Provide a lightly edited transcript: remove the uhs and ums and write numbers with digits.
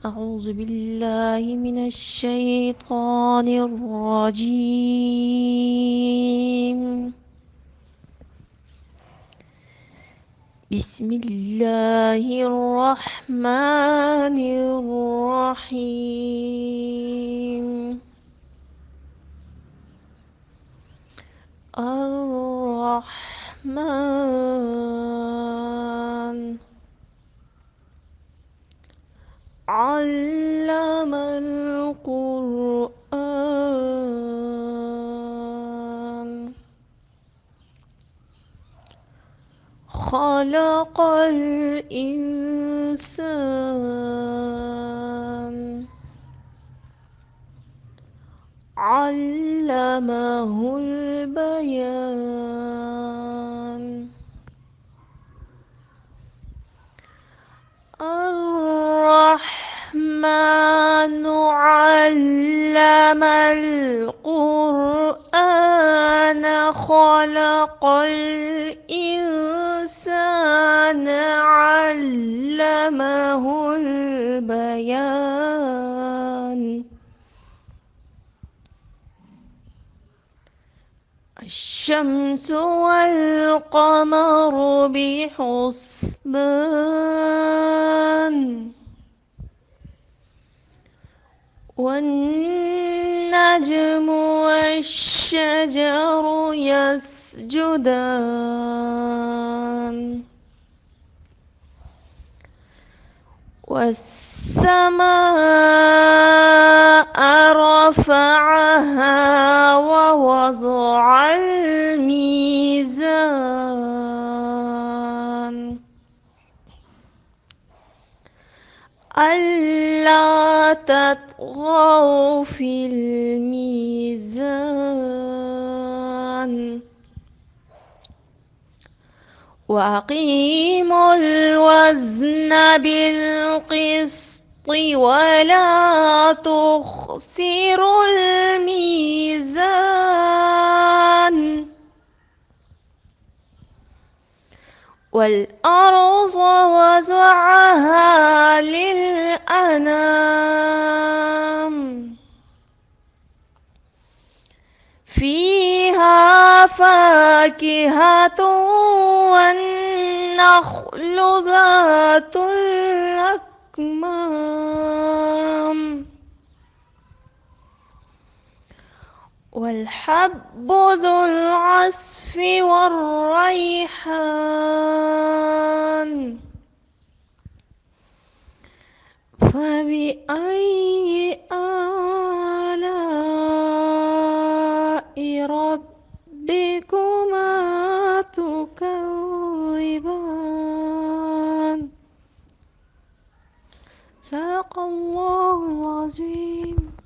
أعوذ بالله من الشيطان الرجيم. بسم الله الرحمن الرحيم. الرحمن علم القرآن خلق الإنسان علمه البيان. الرحمن علم القرآن خلق الإنسان علمه البيان. الشمس والقمر بحسبان والنجم والشجر يسجدان والسماء رفعها ووضع الميزان ألا تطغوا في الميزان وأقيموا الوزن بالقسط ولا تخسروا الميزان والأرض وضعها للأنام فيها فاكهة والنخل ذات الأكمام والحب ذو العصف والريحان فبأي آلاء ربكما تكذبان. صدق الله العظيم.